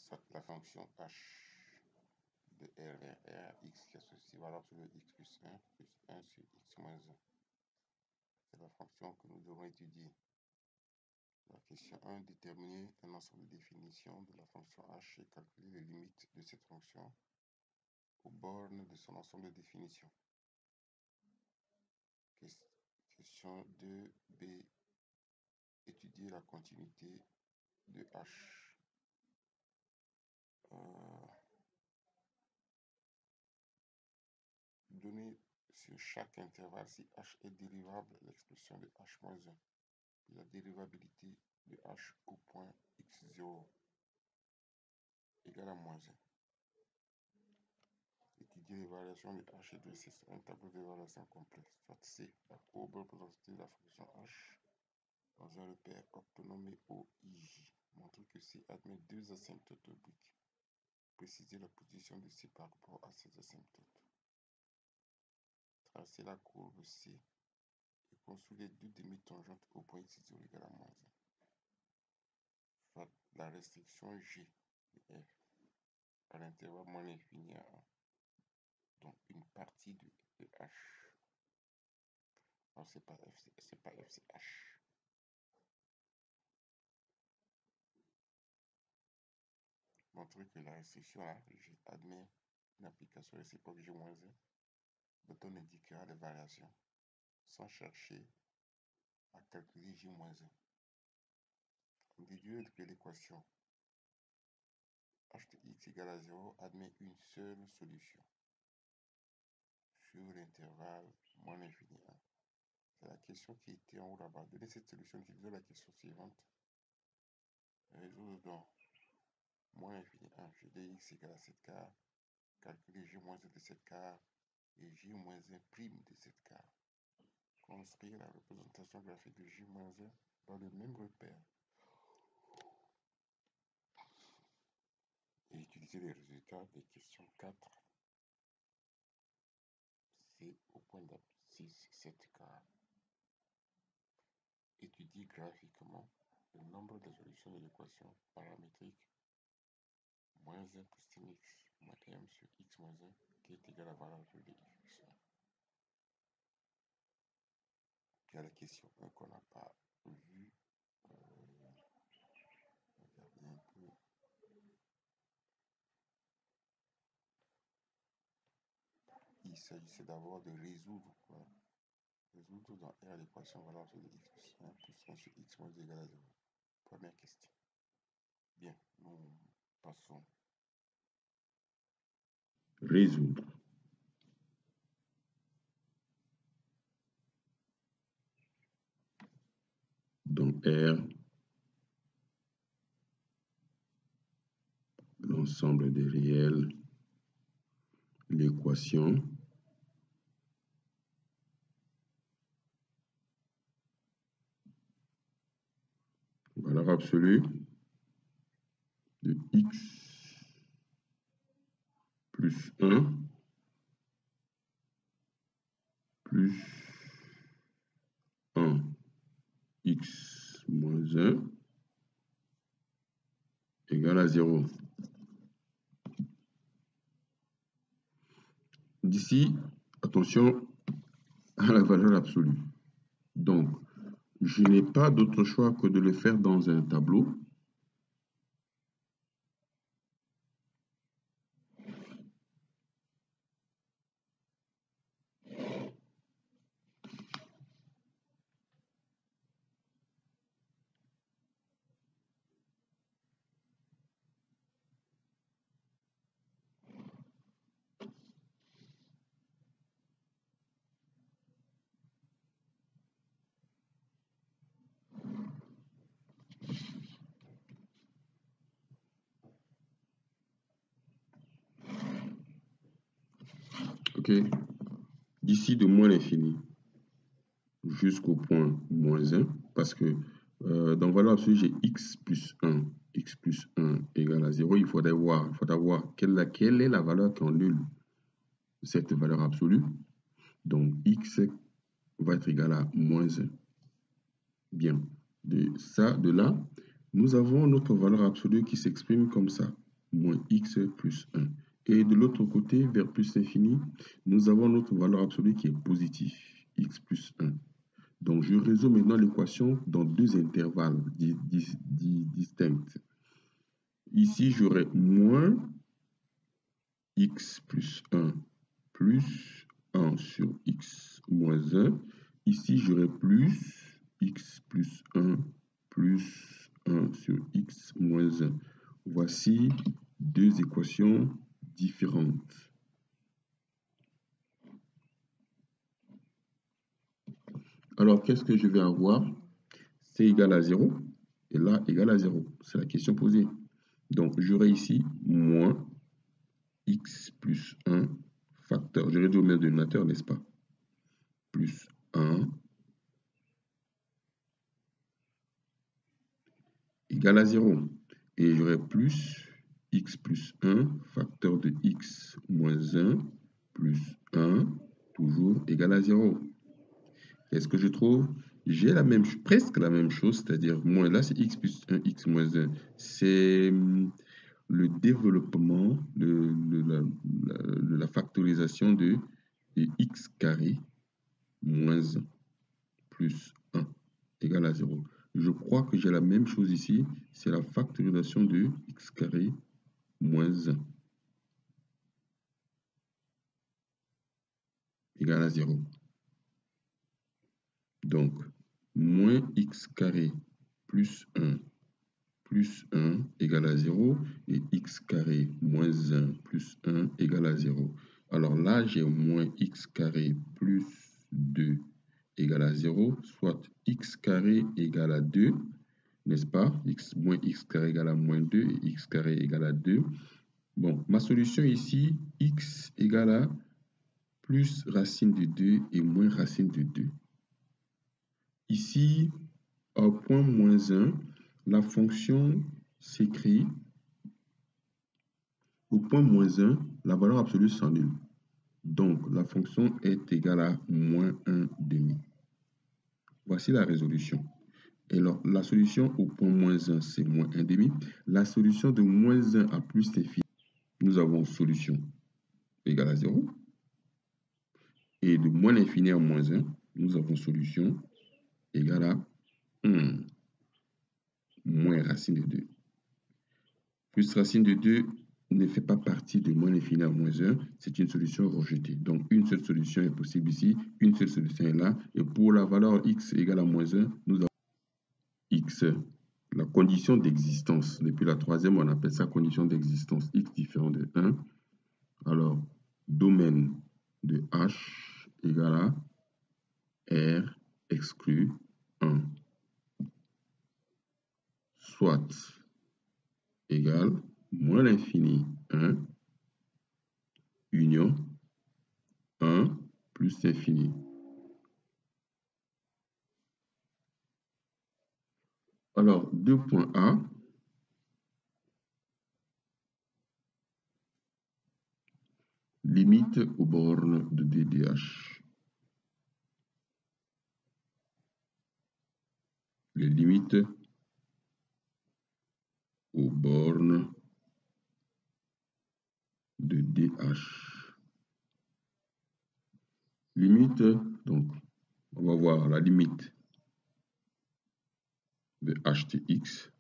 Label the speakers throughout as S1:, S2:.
S1: soit la fonction h de R vers R, x qui associe valeur absolue de x plus 1 sur x moins 1. C'est la fonction que nous devons étudier. La question 1, déterminer un ensemble de définitions de la fonction h et calculer les limites de cette fonction aux bornes de son ensemble de définitions. Question 2b, étudier la continuité de h. Donner sur chaque intervalle si h est dérivable l'expression de h-1, puis la dérivabilité de h au point x0 égale à moins 1. Étudier les variations de h et de c sur un tableau d'évaluation complexe. Soit C, la courbe représentative de la fonction h dans un repère orthonomé OIJ. Montrer que C admet deux asymptotes obliques. Préciser la position de C par rapport à ces asymptotes. Tracer la courbe C et construire les deux demi-tangentes au point x0 égale à moins 1. Soit la restriction G de F à l'intervalle moins l'infini à 1. Donc une partie de H. Alors c'est pas F, c'est H. Montrer que la restriction A admet une application réciproque G-1 dont on indiquera les variations sans chercher à calculer J-1. On déduit que l'équation h de x égale à 0 admet une seule solution sur l'intervalle moins l'infini 1. C'est la question qui était en haut là-bas. Donner cette solution, utilisons la question suivante. Résoudre donc moins l'infini 1, g de x égale à 7 quart, calculer j-1 de 7 quart et j-1 prime de 7 quart. Construire la représentation graphique de j-1 dans le même repère. Et utiliser les résultats des questions 4, C au point d'abscisse 7 quart. Étudier graphiquement le nombre de solutions de l'équation paramétrique moins 1 plus sin x moins m sur x moins 1 qui est égal à la valeur de x plus 1. Il y a la question 1 qu'on n'a pas vue. Regardez un peu. Il s'agissait d'abord de résoudre quoi. Résoudre dans R l'équation valeur de x plus 1 sur x moins 2 égale à 0. Première question. Bien, nous passons.
S2: Résoudre. Dans R, l'ensemble des réels, l'équation valeur absolue de x plus 1 plus 1 x moins 1 égale à 0. D'ici, attention à la valeur absolue. Donc, je n'ai pas d'autre choix que de le faire dans un tableau. Ok, d'ici de moins l'infini jusqu'au point moins 1, parce que dans valeur absolue, j'ai x plus 1 égale à 0. Il faudrait voir quelle est la valeur qui annule cette valeur absolue. Donc, x va être égal à moins 1. Bien, de là, nous avons notre valeur absolue qui s'exprime comme ça. moins x plus 1. Et de l'autre côté, vers plus l'infini, nous avons notre valeur absolue qui est positive, x plus 1. Donc, je résous maintenant l'équation dans deux intervalles distincts. Ici, j'aurai moins x plus 1 plus 1 sur x moins 1. Ici, j'aurai plus x plus 1 plus 1 sur x moins 1. Voici deux équations différentes. Alors, qu'est-ce que je vais avoir? C égale à 0 et là égale à 0. C'est la question posée. Donc, j'aurai ici moins x plus 1 facteur. Je réduis au même dénominateur, n'est-ce pas? Plus 1 égale à 0. Et j'aurai plus x plus 1 facteur de x moins 1 plus 1 toujours égal à 0. Qu'est-ce que je trouve? J'ai presque la même chose, c'est-à-dire moins là c'est x plus 1, x moins 1. C'est le développement de la factorisation de x carré moins 1 plus 1 égale à 0. Je crois que j'ai la même chose ici, c'est la factorisation de x carré moins 1 égale à 0. Donc, moins x carré plus 1 égale à 0 et x carré moins 1 plus 1 égale à 0. Alors là, j'ai moins x carré plus 2 égale à 0, soit x carré égale à 2, n'est-ce pas? Moins x carré égale à moins 2 et x carré égale à 2. Bon, ma solution ici, x égale à plus racine de 2 et moins racine de 2. Ici, au point moins 1, la fonction s'écrit au point moins 1, la valeur absolue s'annule. Donc, la fonction est égale à moins 1 demi. Voici la résolution. Et alors, la solution au point moins 1, c'est moins 1 demi. La solution de moins 1 à plus l'infini, nous avons solution égale à 0. Et de moins l'infini à moins 1, nous avons solution égale à 1 moins racine de 2. Plus racine de 2 ne fait pas partie de moins l'infini à moins 1, c'est une solution rejetée. Donc, une seule solution est possible ici, une seule solution est là. Et pour la valeur x égale à moins 1, nous avons x, la condition d'existence. Depuis la troisième, on appelle ça condition d'existence, x différent de 1. Alors, domaine de h égale à r exclu 1. Soit égale moins l'infini 1 union 1 plus l'infini. Alors, 2.a, limite aux bornes de DDH. Les limites aux bornes de DH. Limite, donc, on va voir la limite de HTX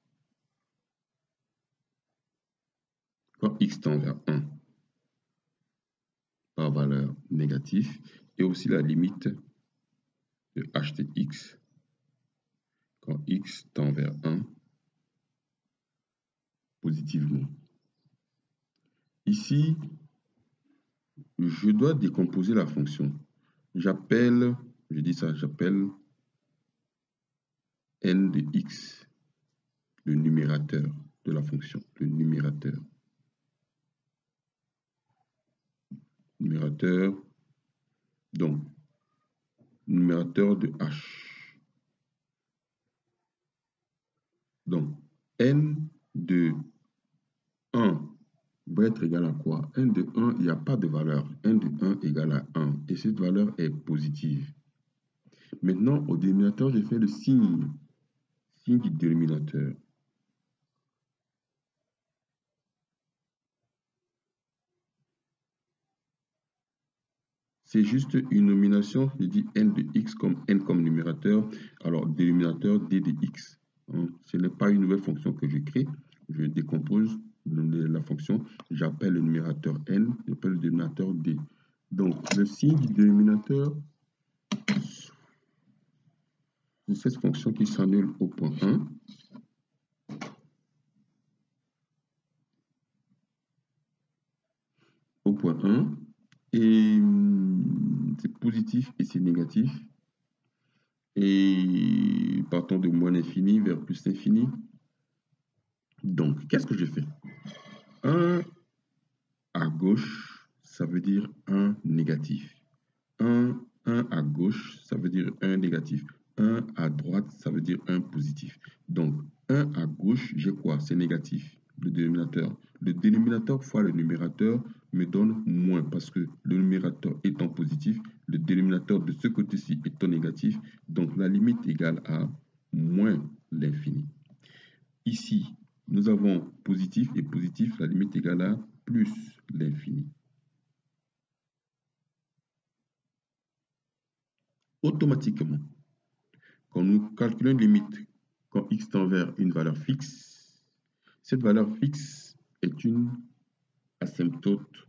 S2: quand x tend vers 1 par valeur négative et aussi la limite de HTX quand x tend vers 1 positivement. Ici, je dois décomposer la fonction. J'appelle, je dis ça, j'appelle n de x, le numérateur de la fonction, le numérateur. Numérateur, donc, numérateur de h. Donc, n de 1 va être égal à quoi? N de 1, il n'y a pas de valeur. N de 1 égale à 1. Et cette valeur est positive. Maintenant, au dénominateur, j'ai fait le signe du dénominateur. c'est juste une nomination. Je dis n de x comme n comme numérateur. Alors, dénominateur d de x. Ce n'est pas une nouvelle fonction que je crée. Je décompose la fonction. J'appelle le numérateur n, j'appelle le dénominateur d. Donc, le signe du dénominateur de cette fonction qui s'annule au point 1. Au point 1. Et c'est positif et c'est négatif. Et partons de moins l'infini vers plus l'infini. Donc, qu'est-ce que je fais? 1 à gauche, ça veut dire 1 négatif. 1 à gauche, ça veut dire 1 négatif. 1 à droite, ça veut dire 1 positif. Donc, 1 à gauche, j'ai quoi? C'est négatif, le dénominateur. Le dénominateur fois le numérateur me donne moins parce que le numérateur étant positif, le dénominateur de ce côté-ci étant négatif, donc la limite égale à moins l'infini. Ici, nous avons positif et positif, la limite égale à plus l'infini. Automatiquement, quand nous calculons une limite, quand x tend vers une valeur fixe, cette valeur fixe est une asymptote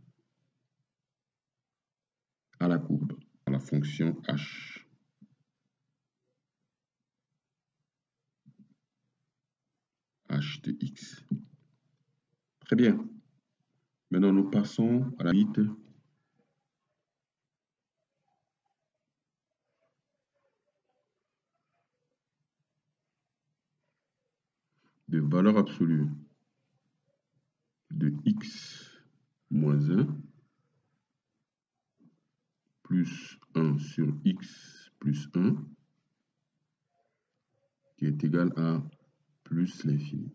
S2: à la courbe, à la fonction h. H de x. Très bien. Maintenant, nous passons à la limite de valeur absolue de x moins 1 plus 1 sur x plus 1 qui est égal à plus l'infini.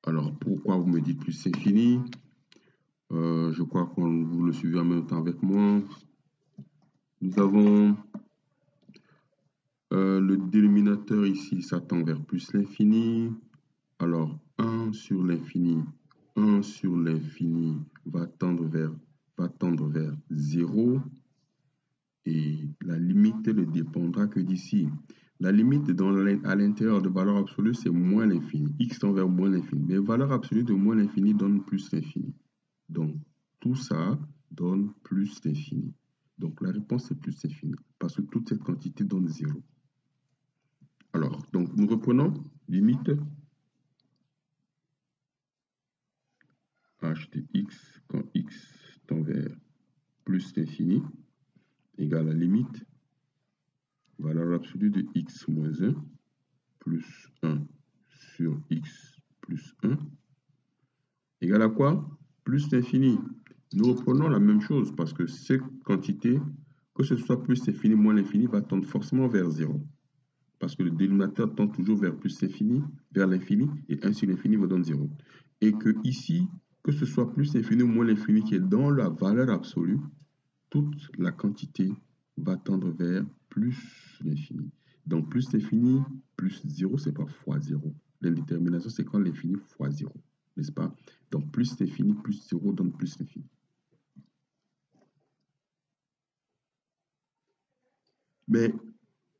S2: Alors, pourquoi vous me dites plus l'infini? Je crois que vous le suivez en même temps avec moi. Nous avons le dénominateur ici, ça tend vers plus l'infini. Alors, 1 sur l'infini va tendre vers 0. Et la limite ne dépendra que d'ici. La limite à l'intérieur de valeur absolue, c'est moins l'infini. X tend vers moins l'infini. Mais valeur absolue de moins l'infini donne plus l'infini. Donc, tout ça donne plus l'infini. Donc, la réponse est plus l'infini. Parce que toute cette quantité donne 0. Alors, donc, nous reprenons. Limite h de x quand x tend vers plus l'infini égale à la limite valeur absolue de x moins 1 plus 1 sur x plus 1 égale à quoi? Plus l'infini. Nous reprenons la même chose parce que cette quantité, que ce soit plus l'infini, moins l'infini, va tendre forcément vers 0. Parce que le dénominateur tend toujours vers plus l'infini, vers l'infini, et 1 sur l'infini va donner 0. Et que ici, que ce soit plus l'infini ou moins l'infini qui est dans la valeur absolue, toute la quantité va tendre vers plus l'infini. Donc, plus l'infini, plus 0, c'est pas fois 0. L'indétermination, c'est quand l'infini fois 0, n'est-ce pas? Donc, plus l'infini, plus 0 donne plus l'infini. Mais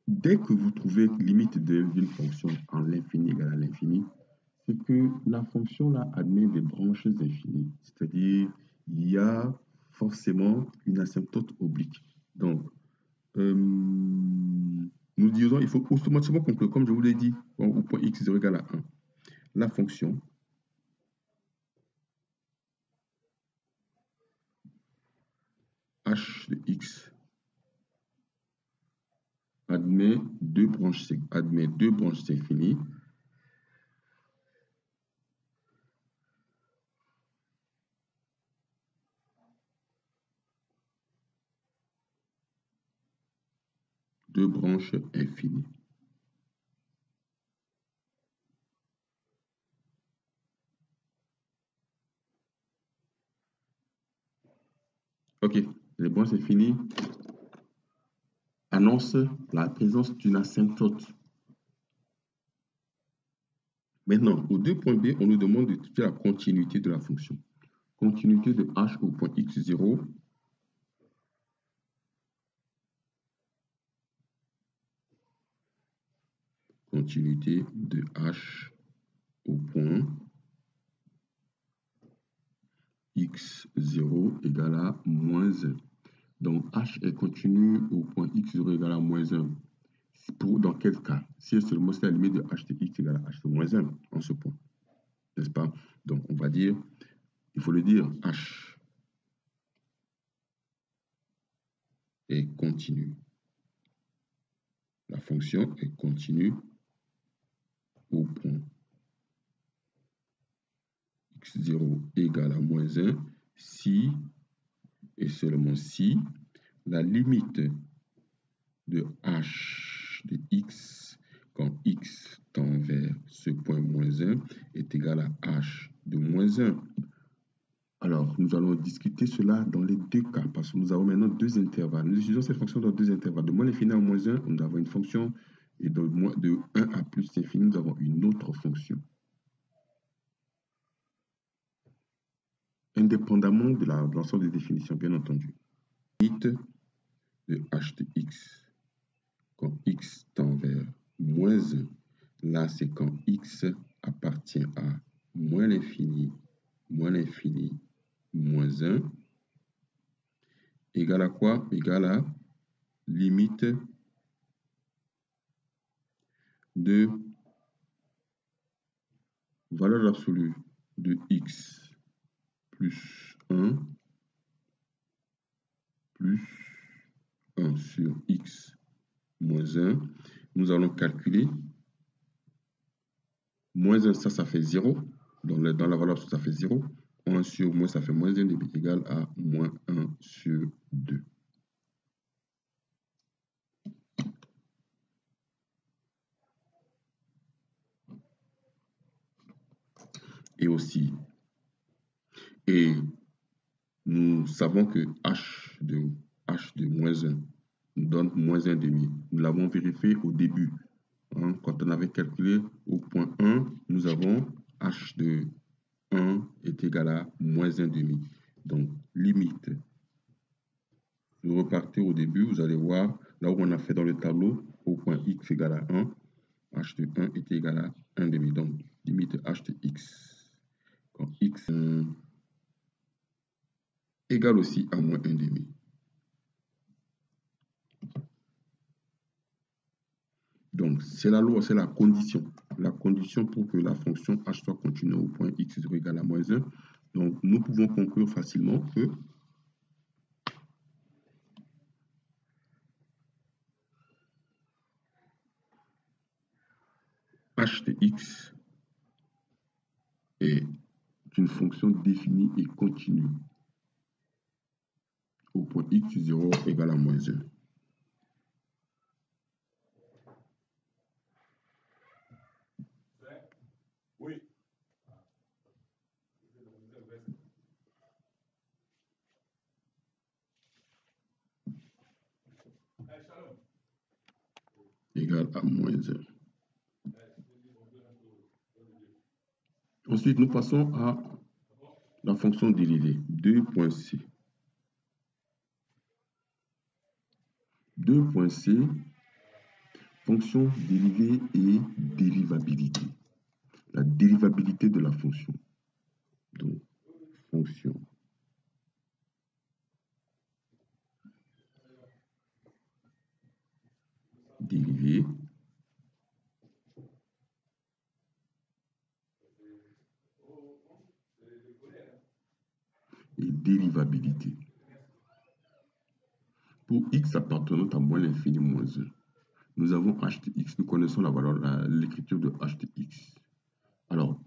S2: dès que vous trouvez limite d'une fonction en l'infini égale à l'infini, c'est que la fonction là admet des branches infinies. C'est-à-dire, il y a forcément une asymptote oblique. Donc, nous disons, il faut automatiquement conclure, comme je vous l'ai dit, au point x0 égale à 1. La fonction h de x admet deux branches infinies. Deux branches infinies. Ok, les branches infinies annoncent la présence d'une asymptote. Maintenant, au 2.b, on nous demande d'étudier la continuité de la fonction. Continuité de h au point x0 continuité de h au point x0 égale à moins 1. Donc, h est continu au point x0 égale à moins 1. Dans quel cas? Si seulement c'est la limite de h de x égale à h de moins 1 en ce point. N'est-ce pas? Donc, on va dire, il faut le dire, h est continue. La fonction est continue au point x0 égale à moins 1 si et seulement si la limite de h de x quand x tend vers ce point moins 1 est égal à h de moins 1. Alors, nous allons discuter cela dans les deux cas, parce que nous avons maintenant deux intervalles. Nous utilisons cette fonction dans deux intervalles. De moins l'infini à moins 1, nous avons une fonction, et de 1 à plus l'infini, nous avons une autre fonction. Indépendamment de l'ensemble des définitions, bien entendu. Limite de h de x quand x tend vers moins 1, là c'est quand x appartient à moins l'infini, moins 1, égale à quoi? Égale à limite de valeur absolue de x plus 1 sur x moins 1. Nous allons calculer moins 1, ça fait 0. Dans la valeur absolue, ça fait 0. 1 sur moins, ça fait moins 1 demi égal à moins 1 sur 2. Et aussi, et nous savons que h de moins 1 nous donne moins 1 demi. Nous l'avons vérifié au début. Quand on avait calculé au point 1, nous avons h de 1 est égal à moins 1 demi. Donc, limite. Vous repartez au début, vous allez voir, là où on a fait dans le tableau, au point x égale à 1, h de 1 est égal à 1 demi. Donc, limite h de x. Quand x égale aussi à moins 1 demi. Donc, c'est la loi, c'est la condition. La condition pour que la fonction h soit continue au point x0 égale à moins 1. Donc, nous pouvons conclure facilement que h de x est une fonction définie et continue au point x0 égale à moins 1.
S1: Oui.
S2: Égale à moins 1. Ensuite, nous passons à la fonction dérivée, 2.c. 2.c, fonction dérivée et dérivabilité. La dérivabilité de la fonction. Donc, fonction dérivée et dérivabilité. Pour x appartenant à moins l'infini moins 1, nous avons h de x, nous connaissons la valeur, l'écriture de h de x. Alors,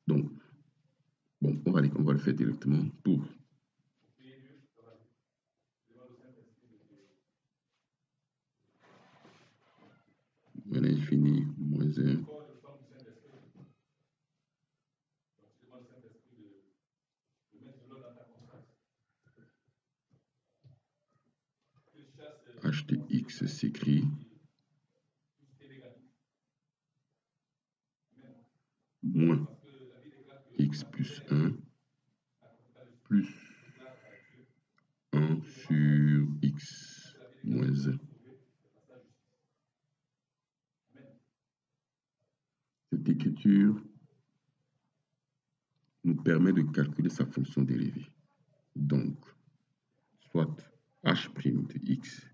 S2: donc, bon, on va le faire directement pour moins l'infini moins 1. H de x s'écrit moins x plus 1 plus 1 sur x moins 1. cette écriture nous permet de calculer sa fonction dérivée. Donc, soit h' de x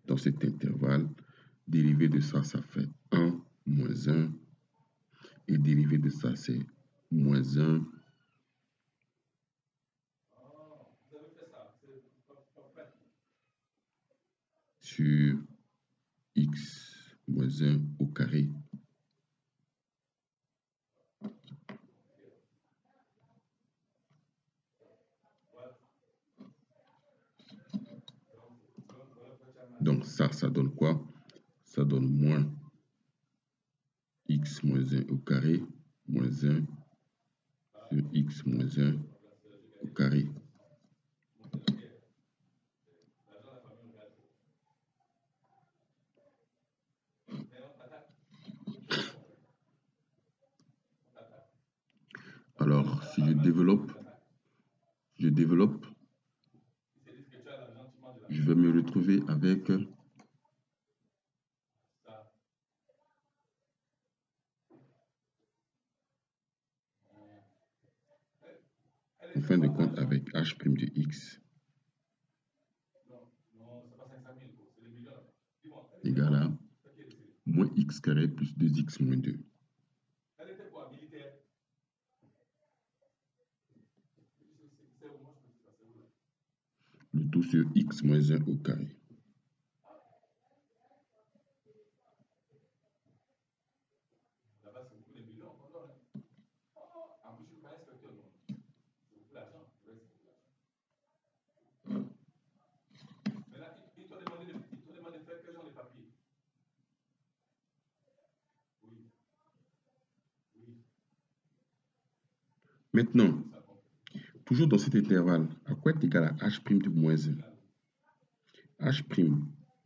S2: dans cet intervalle, dérivé de ça, ça fait 1 moins 1, et dérivé de ça, c'est moins 1 sur x moins 1 au carré. Donc ça donne quoi? Ça donne moins x moins 1 au carré, moins 1 sur x moins 1 au carré. Alors, si je développe, je vais me retrouver avec en fin de compte avec h' de x égale à moins x carré plus 2x moins 2. Le tout sur x moins 1 au carré. Maintenant, toujours dans cet intervalle, à quoi est égal à h' de moins 1? H'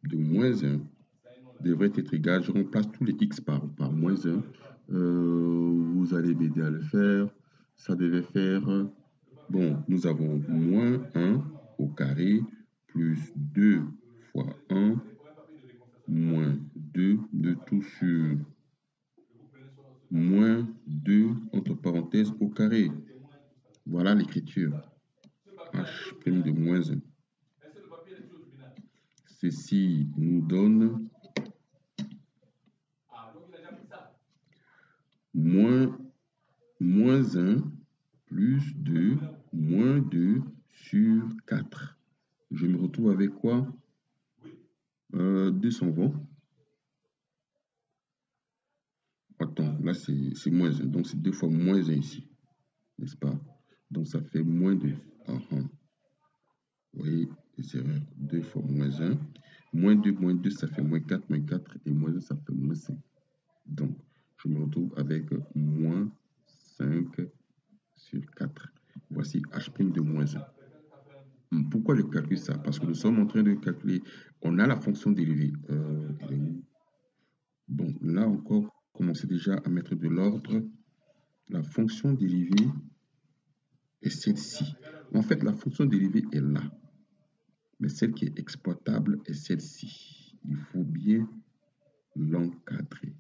S2: de moins 1 devrait être égal, je remplace tous les x par moins 1. Vous allez m'aider à le faire. Ça devait faire, bon, nous avons moins 1 au carré plus 2 fois 1 moins 2, de tout sur moins 2 entre parenthèses au carré. Voilà l'écriture. H' de moins 1. Ceci nous donne moins 1 plus 2 moins 2 sur 4. Je me retrouve avec quoi? 2 s'en vont. Attends, là c'est moins 1, donc c'est 2 fois moins 1 ici, n'est-ce pas? Donc ça fait moins 2. Vous voyez, les erreurs, 2 fois moins 1. Moins 2, ça fait moins 4 et moins 1, ça fait moins 5. Donc, je me retrouve avec moins 5 sur 4. Voici h' de moins 1. Pourquoi je calcule ça? Parce que nous sommes en train de calculer, on a la fonction dérivée. Bon, là encore, commencez déjà à mettre de l'ordre. La fonction dérivée est celle-ci. En fait, la fonction dérivée est là. Mais celle qui est exploitable est celle-ci. Il faut bien l'encadrer.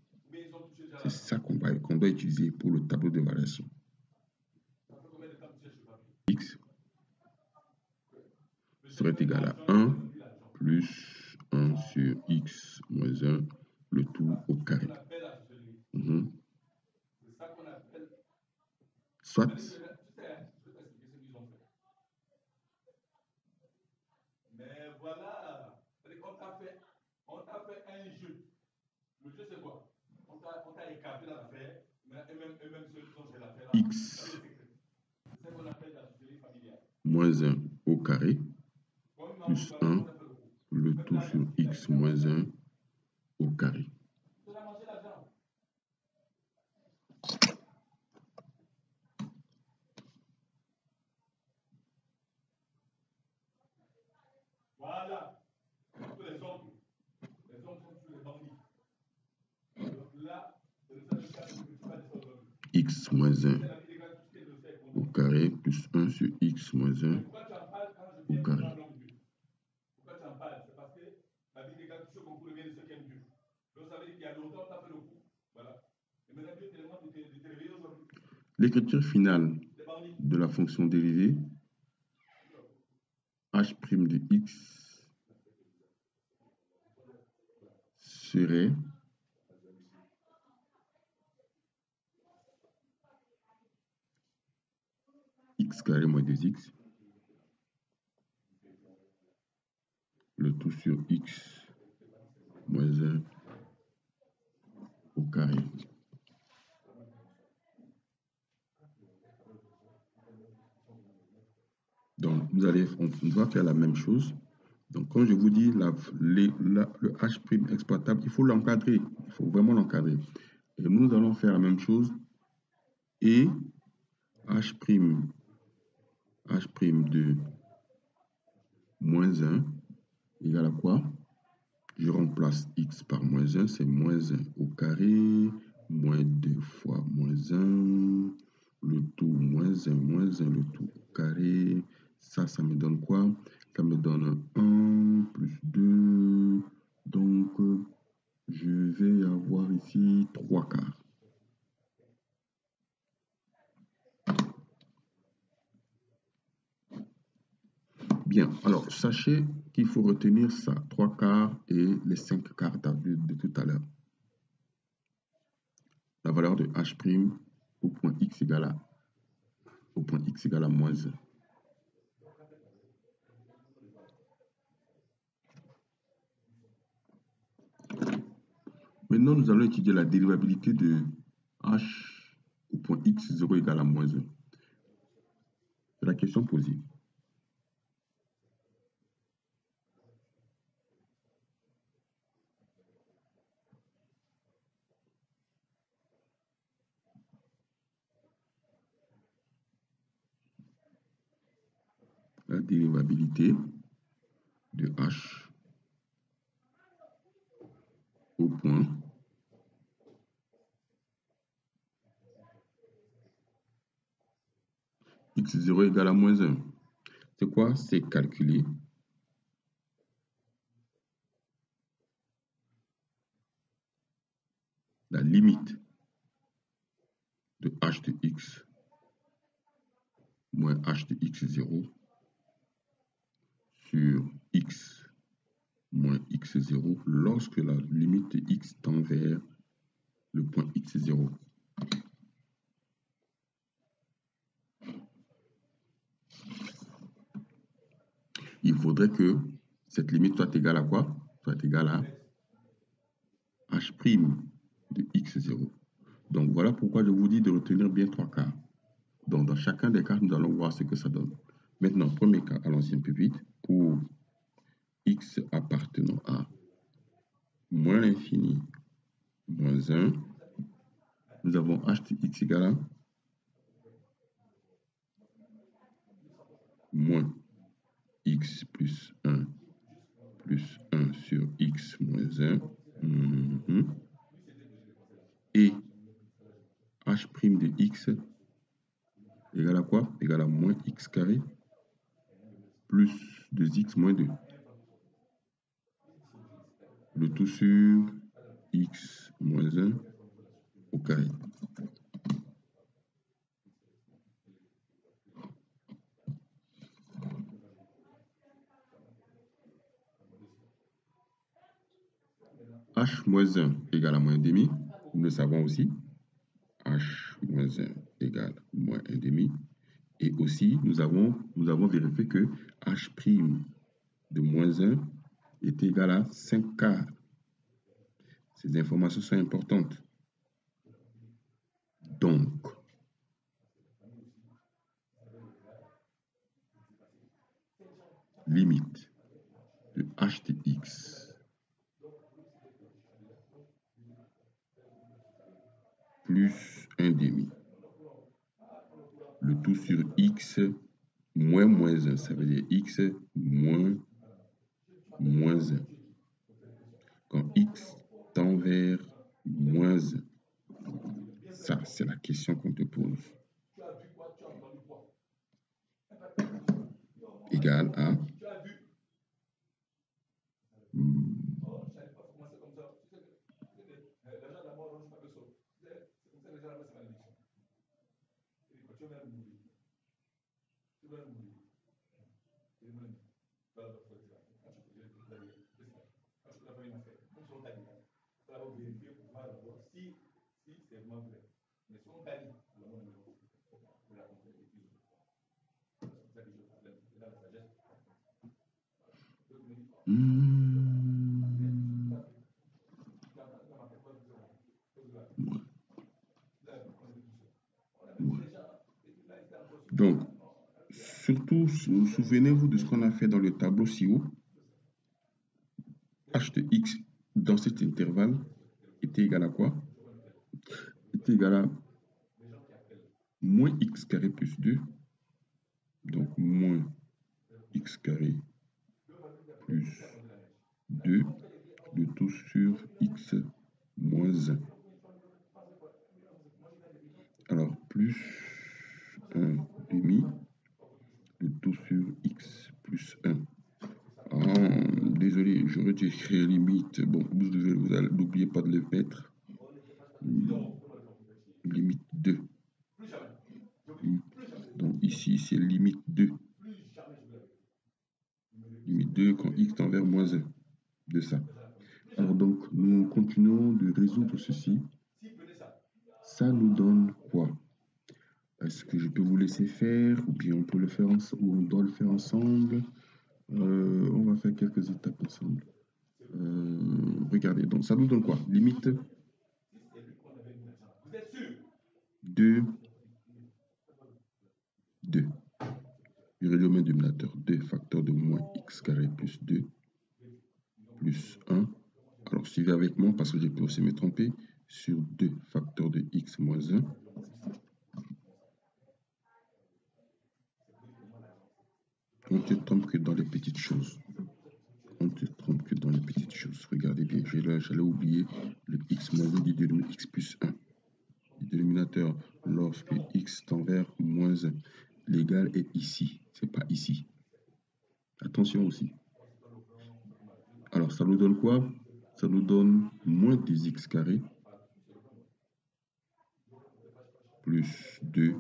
S2: C'est ça qu'on doit utiliser pour le tableau de variation. X serait égal à 1 plus 1 sur x moins 1, le tout au carré. Soit
S3: mais voilà, on t'a fait un jeu. Le jeu c'est quoi? On t'a écarté dans l'affaire, mais eux-mêmes ceux qui ont fait l'affaire.
S2: X
S3: C'est ce qu'on appelle la société familiale.
S2: Moins 1 au carré plus 1, le tout sur x moins 1 au carré.
S3: Voilà. Les hommes sont sur les bandits. Donc là,
S2: X moins 1 au carré plus 1 sur x moins 1 au carré.
S3: Pourquoi tu en parles? C'est parce que la vie des gars, tout ce concours vient de ceux qui aiment Dieu. Donc ça veut dire qu'il y a longtemps, tu as fait le coup. Voilà. Et maintenant, Dieu te
S2: L'écriture finale
S3: Les bandits.
S2: de la fonction dérivée h' de x serait x carré moins 2x, le tout sur x moins 1 au carré. Donc, on va faire la même chose. Donc, quand je vous dis le h' exploitable, il faut l'encadrer. Il faut vraiment l'encadrer. Et nous allons faire la même chose. Et h' de moins 1 égale à quoi? Je remplace x par moins 1, c'est moins 1 au carré, moins 2 fois moins 1, le tout moins 1, le tout au carré. Ça me donne quoi? Ça me donne 1 plus 2. Donc, je vais avoir ici 3 quarts. Bien, alors sachez qu'il faut retenir ça, 3 quarts et les 5 quarts de tout à l'heure. La valeur de h' au point x égale à moins 1. Maintenant, nous allons étudier la dérivabilité de h au point x0 égale à moins 1. C'est la question posée. La dérivabilité de h au point x0 égale à moins 1. C'est quoi? C'est calculer la limite de h de x moins h de x0 sur x moins x0 lorsque la limite de x tend vers le point x0. Il faudrait que cette limite soit égale à quoi? Soit égale à h' de x0. Donc voilà pourquoi je vous dis de retenir bien 3 quarts. Donc dans chacun des cas, nous allons voir ce que ça donne. Maintenant, premier cas, allons-y un peu vite. Pour x appartenant à moins l'infini moins 1, nous avons h de x égale à moins x plus 1 sur x moins 1. Et h' de x égale à quoi? Égale à moins x carré plus 2x moins 2. Le tout sur x moins 1 au carré. H moins 1 égale à moins 1,5. Nous le savons aussi. H moins 1 égale moins 1,5. Et aussi, nous avons vérifié que H' de moins 1 est égal à 5 quarts. Ces informations sont importantes. Donc, limite de h de x plus 1,5. Le tout sur x moins 1. Ça veut dire x moins 1. Quand x tend vers moins 1. Ça, c'est la question qu'on te pose. Égal à Donc, surtout, souvenez-vous de ce qu'on a fait dans le tableau ci-haut. H de x dans cet intervalle était égal à quoi? Était égal à moins x carré plus 2. Donc, moins x carré plus 2, le tout sur x moins 1. Alors, plus 1 demi, le tout sur x plus 1. Désolé, j'aurais dû écrire limite. Bon, vous n'oubliez pas de le mettre. Limite 2. Donc ici, c'est limite 2. Limite 2 quand x tend vers moins 1 de ça. Alors donc, nous continuons de résoudre ceci. Ça nous donne quoi? Est-ce que je peux vous laisser faire ou bien on peut le faire ensemble, ou on doit le faire ensemble? On va faire quelques étapes ensemble. Regardez, donc ça nous donne quoi? Limite 2. Je réduis au même dénominateur 2 facteur de moins x carré plus 2 plus 1. Alors suivez avec moi parce que je peux aussi me tromper sur 2 facteur de x moins 1. On ne se trompe que dans les petites choses. On ne se trompe que dans les petites choses. Regardez bien, j'allais oublier le x moins 1 du dénominateur x plus 1. Du dénominateur lorsque x tend vers moins 1. L'égal est ici, c'est pas ici. Attention aussi. Alors, ça nous donne quoi? Ça nous donne moins 2x carré plus 2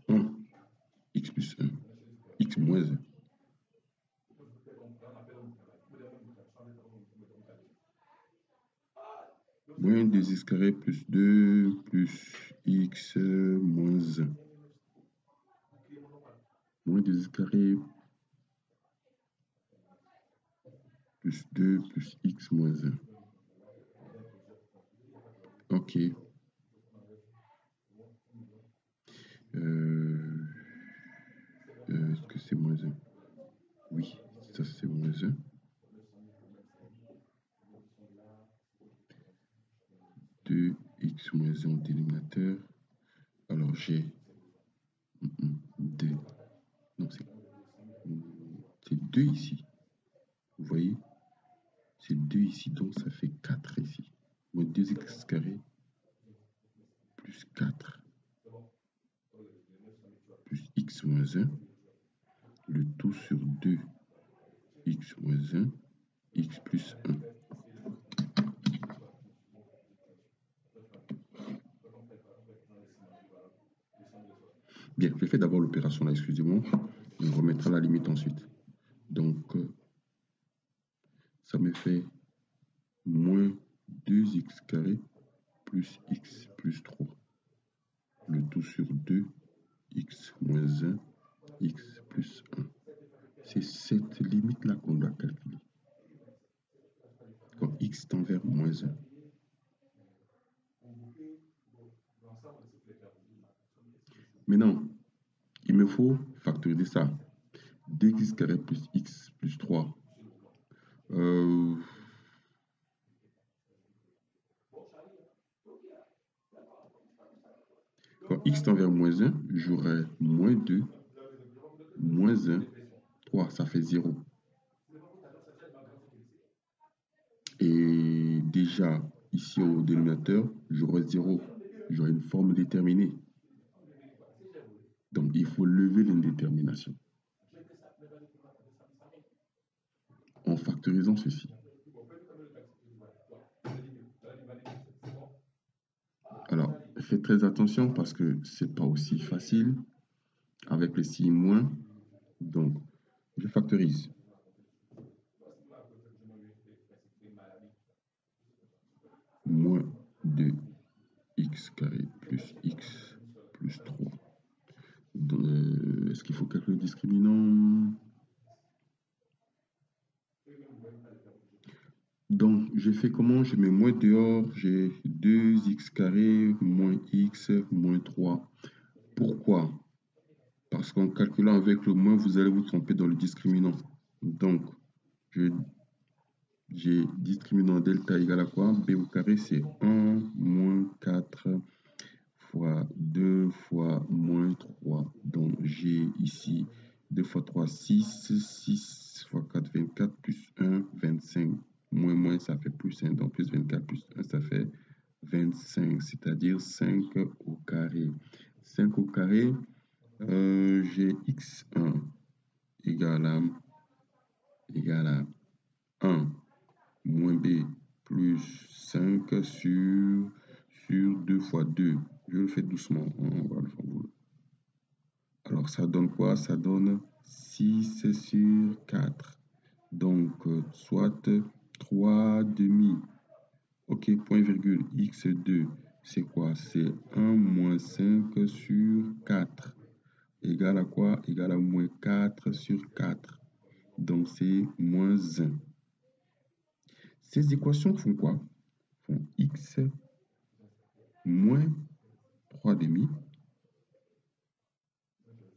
S2: 1 x plus 1 x moins 1. Moins 2x carré plus 2 plus x moins 1. Moins 2x carré plus 2 plus x moins 1. Ok. Est-ce que c'est moins 1? Oui, ça c'est moins 1. X moins 1 au dénominateur. Alors j'ai 2. Non, c'est 2 ici. Vous voyez? C'est 2 ici, donc ça fait 4 ici. Moins 2x carré plus 4 plus x moins 1. Le tout sur 2 x moins 1, x plus 1. Bien, je fais d'abord l'opération là, excusez-moi. On remettra la limite ensuite. Donc, ça me fait moins 2x carré plus x plus 3. Le tout sur 2, x moins 1, x plus 1. C'est cette limite-là qu'on doit calculer. Quand x tend vers moins 1. Maintenant, il me faut factoriser ça. 2x carré plus x plus 3. Quand x tend vers moins 1, j'aurai moins 2, moins 1, 3, ça fait 0. Et déjà, ici au dénominateur, j'aurai 0. j'aurai une forme déterminée. Donc, il faut lever l'indétermination en factorisant ceci. Alors, faites très attention parce que c'est pas aussi facile avec le signe moins. Donc, je factorise. Moins 2x carré plus x plus 3. Est-ce qu'il faut calculer le discriminant? Donc, je fais comment? Je mets moins dehors, j'ai 2x carré moins x moins 3. Pourquoi? Parce qu'en calculant avec le moins, vous allez vous tromper dans le discriminant. Donc, j'ai discriminant delta égale à quoi? B au carré, c'est 1 moins 4 fois 2 fois moins 3. Donc, j'ai ici 2 fois 3, 6. 6 fois 4, 24, plus 1, 25. Moins, ça fait plus 1. Donc, plus 24 plus 1, ça fait 25, c'est-à-dire 5 au carré. 5 au carré, j'ai x1 égale à 1 moins b plus 5 sur 2 fois 2. Je le fais doucement, on va le faire. Alors, ça donne quoi? Ça donne 6 sur 4. Donc, soit 3 demi. Ok, point virgule, x2, c'est quoi? C'est 1 moins 5 sur 4. Égale à quoi? Égale à moins 4 sur 4. Donc, c'est moins 1. Ces équations font quoi? Font x moins 3 demi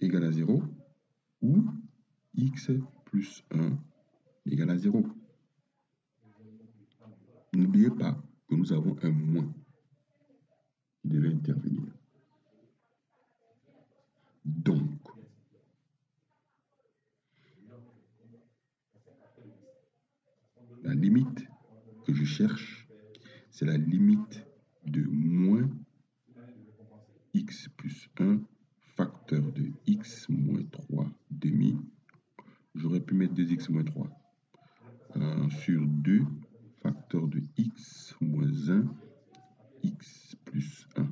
S2: égale à 0 ou x plus 1 égale à 0. N'oubliez pas que nous avons un moins qui devait intervenir. Donc, la limite que je cherche, c'est la limite de moins x plus 1 facteur de x moins 3 demi. J'aurais pu mettre 2x moins 3 sur 2 facteur de x moins 1 x plus 1.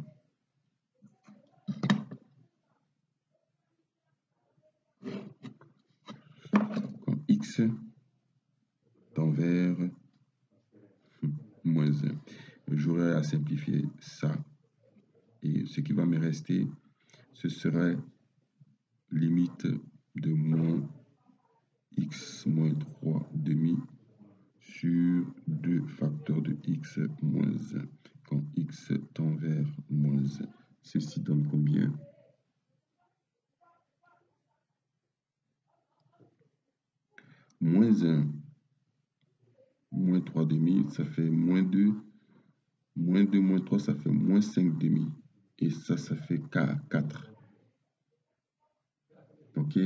S2: Quand x tend vers moins 1. J'aurais à simplifier ça. Et ce qui va me rester, ce serait limite de moins x moins 3 demi sur 2 facteurs de x moins 1. Quand x tend vers moins 1, ceci donne combien? Moins 1, moins 3 demi, ça fait moins 2. Moins 2, moins 3, ça fait moins 5 demi. Et ça fait 4. OK?